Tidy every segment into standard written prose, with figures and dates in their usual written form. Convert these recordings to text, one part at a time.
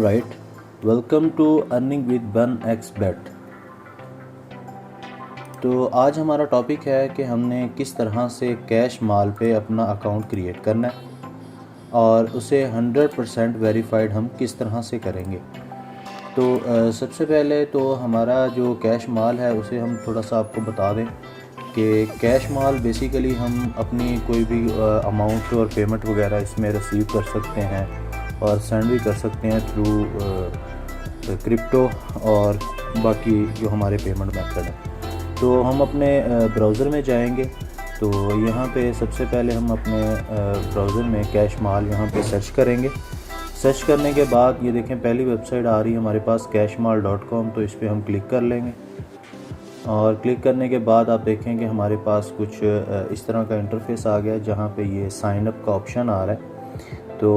Right, welcome to earning with one X bet. तो आज हमारा टॉपिक है कि हमने किस तरह से कैश माल पे अपना अकाउंट क्रिएट करना है और उसे 100% वेरीफाइड हम किस तरह से करेंगे। तो सबसे पहले तो हमारा जो कैश माल है उसे हम थोड़ा सा आपको बता दें कि कैश माल बेसिकली हम अपनी कोई भी अमाउंट और पेमेंट वगैरह इसमें रिसीव कर सकते हैं और सेंड भी कर सकते हैं थ्रू क्रिप्टो और बाकी जो हमारे पेमेंट मेथड है। तो हम अपने ब्राउज़र में जाएंगे। तो यहाँ पे सबसे पहले हम अपने ब्राउज़र में कैश माल यहाँ पे सर्च करेंगे। सर्च करने के बाद ये देखें पहली वेबसाइट आ रही है हमारे पास cashmal.com। तो इस पर हम क्लिक कर लेंगे और क्लिक करने के बाद आप देखेंगे हमारे पास कुछ इस तरह का इंटरफेस आ गया जहाँ पे ये साइन अप का ऑप्शन आ रहा है। तो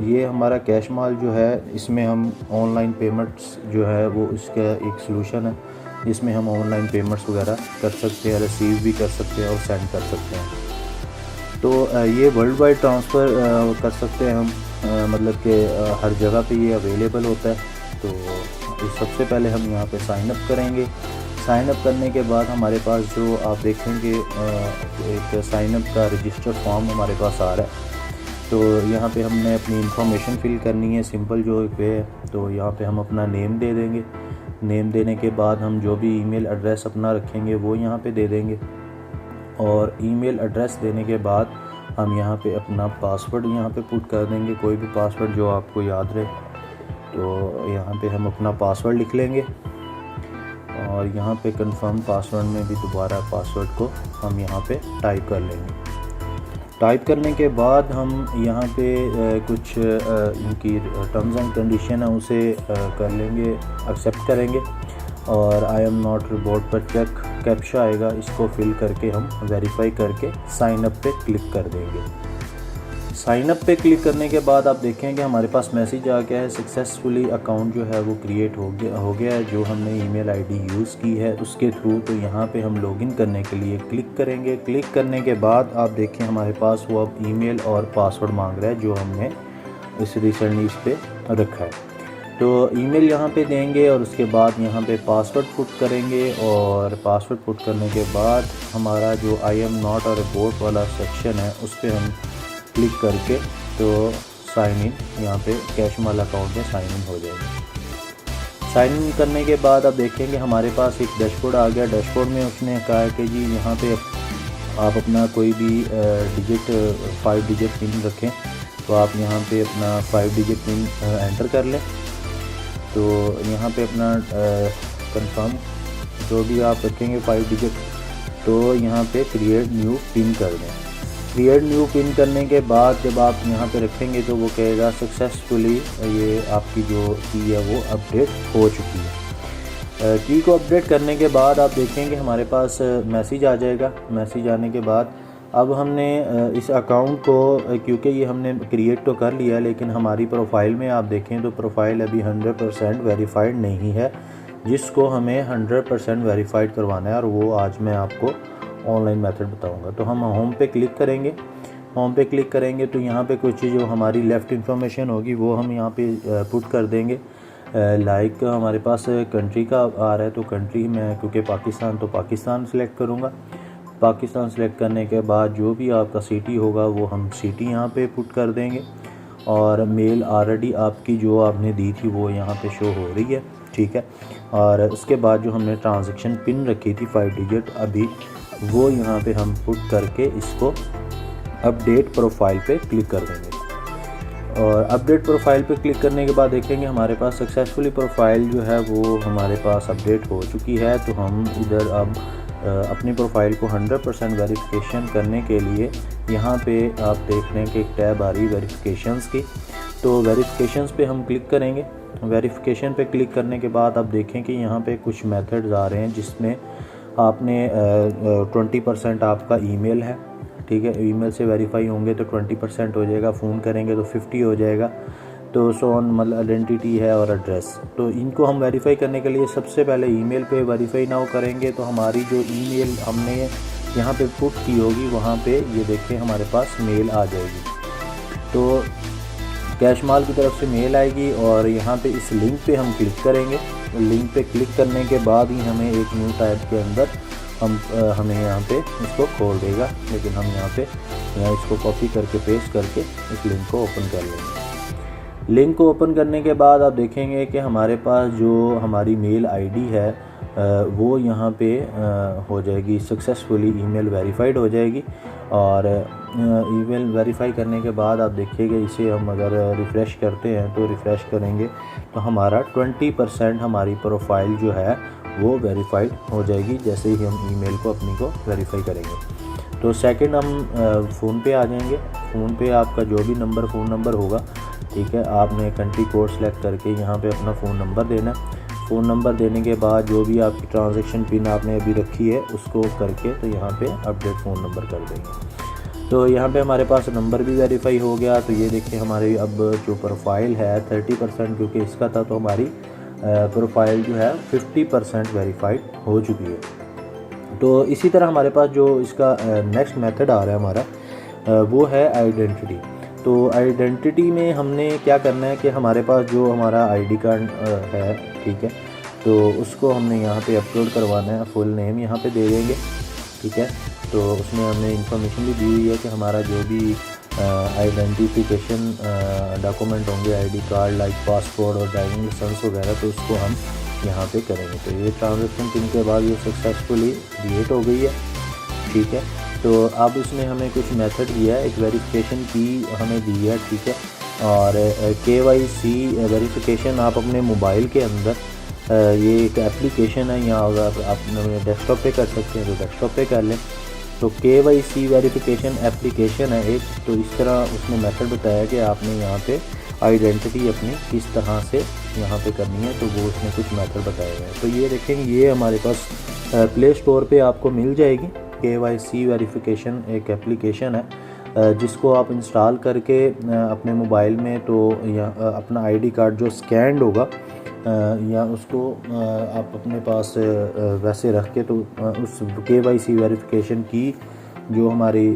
ये हमारा कैश माल जो है इसमें हम ऑनलाइन पेमेंट्स जो है वो इसका एक सलूशन है जिसमें हम ऑनलाइन पेमेंट्स वगैरह कर सकते हैं, रिसीव भी कर सकते हैं और सेंड कर सकते हैं। तो ये वर्ल्ड वाइड ट्रांसफ़र कर सकते हैं हम, मतलब कि हर जगह पे ये अवेलेबल होता है। तो सबसे पहले हम यहाँ पे साइन अप करेंगे। साइन अप करने के बाद हमारे पास जो आप देखेंगे एक साइन अप का रजिस्टर फॉर्म हमारे पास आ रहा है। तो यहाँ पे हमने अपनी इंफॉर्मेशन फिल करनी है, सिंपल जो पे है। तो यहाँ पे हम अपना नेम दे देंगे। नेम देने के बाद हम जो भी ईमेल एड्रेस अपना रखेंगे वो यहाँ पे दे देंगे और ईमेल एड्रेस देने के बाद हम यहाँ पे अपना पासवर्ड यहाँ पे पुट कर देंगे, कोई भी पासवर्ड जो आपको याद रहे। तो यहाँ पे हम अपना पासवर्ड लिख लेंगे और यहाँ पे कंफर्म पासवर्ड में भी दोबारा पासवर्ड को हम यहाँ पे टाइप कर लेंगे। टाइप करने के बाद हम यहाँ पे कुछ इनकी टर्म्स एंड कंडीशन है उसे कर लेंगे, एक्सेप्ट करेंगे और आई एम नॉट रोबोट पर चेक कैप्चा आएगा, इसको फिल करके हम वेरीफाई करके साइन अप पे क्लिक कर देंगे। साइन अप पे क्लिक करने के बाद आप देखेंगे हमारे पास मैसेज आ गया है, सक्सेसफुली अकाउंट जो है वो क्रिएट हो गया है जो हमने ईमेल आईडी यूज़ की है उसके थ्रू। तो यहाँ पे हम लॉगिन करने के लिए क्लिक करेंगे। क्लिक करने के बाद आप देखें हमारे पास वो अब ईमेल और पासवर्ड मांग रहा है जो हमने इस रिसेंटली इस पर रखा है। तो ईमेल यहाँ पे देंगे और उसके बाद यहाँ पे पासवर्ड पुट करेंगे और पासवर्ड पुट करने के बाद हमारा जो आई एम नॉट और रोबोट वाला सेक्शन है उस पर हम क्लिक करके तो साइन इन यहाँ पे कैश माल अकाउंट में साइन इन हो जाएगा। साइन इन करने के बाद आप देखेंगे हमारे पास एक डैशबोर्ड आ गया। डैशबोर्ड में उसने कहा है कि जी यहाँ पे आप अपना कोई भी डिजिट 5 डिजिट पिन रखें। तो आप यहाँ पे अपना 5 डिजिट पिन एंटर कर लें। तो यहाँ पे अपना कंफर्म जो भी आप रखेंगे 5 डिजिट, तो यहाँ पे क्रिएट न्यू पिन कर दें। क्रिएट न्यू पिन करने के बाद जब आप यहाँ पे रखेंगे तो वो कहेगा सक्सेसफुली ये आपकी जो की है वो अपडेट हो चुकी है। की को अपडेट करने के बाद आप देखेंगे हमारे पास मैसेज आ जाएगा। मैसेज आने के बाद अब हमने इस अकाउंट को, क्योंकि ये हमने क्रिएट तो कर लिया लेकिन हमारी प्रोफाइल में आप देखें तो प्रोफाइल अभी 100% वेरीफाइड नहीं है, जिसको हमें 100% वेरीफाइड करवाना है और वो आज मैं आपको ऑनलाइन मेथड बताऊंगा। तो हम होम पे क्लिक करेंगे। होम पे क्लिक करेंगे तो यहाँ पे कुछ जो हमारी लेफ़्ट इंफॉर्मेशन होगी वो हम यहाँ पे पुट कर देंगे। लाइक हमारे पास कंट्री का आ रहा है तो कंट्री में क्योंकि पाकिस्तान तो पाकिस्तान सेलेक्ट करूँगा। पाकिस्तान सेलेक्ट करने के बाद जो भी आपका सिटी होगा वो हम सिटी यहाँ पे पुट कर देंगे और मेल ऑलरेडी आपकी जो आपने दी थी वो यहाँ पे शो हो रही है, ठीक है। और उसके बाद जो हमने ट्रांजैक्शन पिन रखी थी 5 डिजिट अभी वो यहाँ पे हम पुट करके इसको अपडेट प्रोफाइल पे क्लिक कर देंगे। और अपडेट प्रोफाइल पे क्लिक करने के बाद देखेंगे हमारे पास सक्सेसफुली प्रोफाइल जो है वो हमारे पास अपडेट हो चुकी है। तो हम इधर अब अपनी प्रोफाइल को 100% वेरिफिकेशन करने के लिए यहाँ पे आप देख रहे हैं कि एक टैब आ रही है वेरिफिकेशंस की। तो वेरिफिकेशंस पे हम क्लिक करेंगे। वेरिफिकेशन पे क्लिक करने के बाद आप देखें कि यहाँ पे कुछ मेथड्स आ रहे हैं जिसमें आपने 20% आपका ईमेल है, ठीक है। ईमेल से वेरीफाई होंगे तो 20% हो जाएगा, फ़ोन करेंगे तो 50 हो जाएगा। तो सोन मतलब आइडेंटिटी है और एड्रेस। तो इनको हम वेरीफाई करने के लिए सबसे पहले ईमेल पे वेरीफाई नाउ करेंगे। तो हमारी जो ईमेल हमने यहाँ पे पुट की होगी वहाँ पे ये देखें हमारे पास मेल आ जाएगी। तो कैशमाल की तरफ से मेल आएगी और यहाँ पे इस लिंक पे हम क्लिक करेंगे। लिंक पे क्लिक करने के बाद ही हमें एक न्यू टैब के अंदर हमें यहाँ पे इसको खोल देगा, लेकिन हम यहाँ इसको कॉपी करके पेस्ट करके इस लिंक को ओपन कर लेंगे। लिंक को ओपन करने के बाद आप देखेंगे कि हमारे पास जो हमारी मेल आईडी है वो यहाँ पे हो जाएगी, सक्सेसफुली ईमेल वेरीफाइड हो जाएगी। और ईमेल वेरीफाई करने के बाद आप देखिएगा इसे हम अगर रिफ़्रेश करते हैं तो रिफ़्रेश करेंगे तो हमारा 20% हमारी प्रोफाइल जो है वो वेरीफाइड हो जाएगी जैसे ही हम ईमेल को अपनी को वेरीफाई करेंगे। तो सेकंड हम फ़ोन पे आ जाएंगे। फ़ोन पे आपका जो भी फ़ोन नंबर होगा, ठीक है, आपने कंट्री कोड सेलेक्ट करके यहाँ पे अपना फ़ोन नंबर देना है। फ़ोन नंबर देने के बाद जो भी आपकी ट्रांजैक्शन पिन आपने अभी रखी है उसको करके तो यहाँ पे अपडेट फ़ोन नंबर कर देंगे। तो यहाँ पे हमारे पास नंबर भी वेरीफाई हो गया। तो ये देखिए हमारी अब जो प्रोफाइल है 30% क्योंकि इसका था, तो हमारी प्रोफाइल जो है 50% वेरीफाइड हो चुकी है। तो इसी तरह हमारे पास जो इसका नेक्स्ट मेथड आ रहा है हमारा वो है आइडेंटिटी। तो आइडेंटिटी में हमने क्या करना है कि हमारे पास जो हमारा आईडी कार्ड है, ठीक है, तो उसको हमने यहाँ पे अपलोड करवाना है। फुल नेम यहाँ पे दे देंगे, ठीक है। तो उसमें हमने इंफॉर्मेशन भी दी हुई है कि हमारा जो भी आइडेंटिफिकेशन डॉक्यूमेंट होंगे, आईडी कार्ड लाइक पासपोर्ट और ड्राइविंग लाइसेंस वगैरह, तो उसको हम यहाँ पे करेंगे। तो ये ट्रांजैक्शन पिन के बाद ये सक्सेसफुली क्रिएट हो गई है, ठीक है। तो अब इसमें हमें कुछ मेथड दिया है, एक वेरिफिकेशन की हमें दी है, ठीक है। और KYC वेरिफिकेशन आप अपने मोबाइल के अंदर ये एक एप्लीकेशन है, यहाँ अगर आप डेस्कटॉप पे कर सकते हैं तो डेस्कटॉप पे कर लें। तो KYC वेरिफिकेशन एप्लीकेशन है एक। तो इस तरह उसने मेथड बताया कि आपने यहाँ पे आइडेंटिटी अपनी किस तरह से यहाँ पे करनी है, तो वो उसने कुछ मेथड बताए हुए हैं। तो ये देखेंगे ये हमारे पास प्ले स्टोर पे आपको मिल जाएगी। KYC वेरिफिकेशन एक एप्लीकेशन है जिसको आप इंस्टॉल करके अपने मोबाइल में तो या अपना आईडी कार्ड जो स्कैंड होगा या उसको आप अपने पास वैसे रख के तो उस KYC वेरिफिकेशन की जो हमारी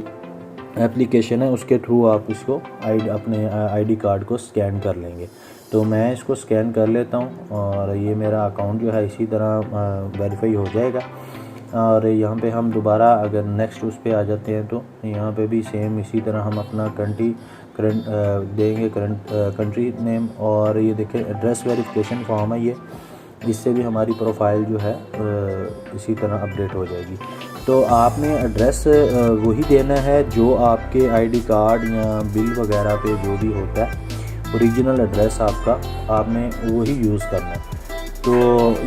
एप्लीकेशन है उसके थ्रू आप इसको अपने आईडी कार्ड को स्कैन कर लेंगे। तो मैं इसको स्कैन कर लेता हूँ और ये मेरा अकाउंट जो है इसी तरह वेरीफाई हो जाएगा। और यहाँ पे हम दोबारा अगर नेक्स्ट उस पे आ जाते हैं तो यहाँ पे भी सेम इसी तरह हम अपना करंट देंगे, कंट्री नेम। और ये देखें एड्रेस वेरिफिकेशन फॉर्म है ये, जिससे भी हमारी प्रोफाइल जो है इसी तरह अपडेट हो जाएगी। तो आपने एड्रेस वही देना है जो आपके आईडी कार्ड या बिल वगैरह पे जो भी होता है, ओरिजिनल एड्रेस आपका आपने वही यूज़ करना है। तो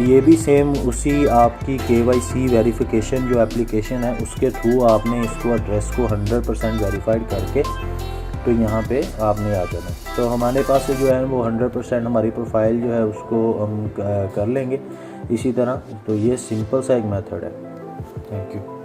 ये भी सेम उसी आपकी KYC वेरिफिकेशन जो एप्लीकेशन है उसके थ्रू आपने इसको एड्रेस को 100% वेरीफाइड करके तो यहाँ पे आपने आ जाना। तो हमारे पास से जो है वो 100% हमारी प्रोफाइल जो है उसको हम कर लेंगे इसी तरह। तो ये सिंपल सा एक मेथड है। Thank you.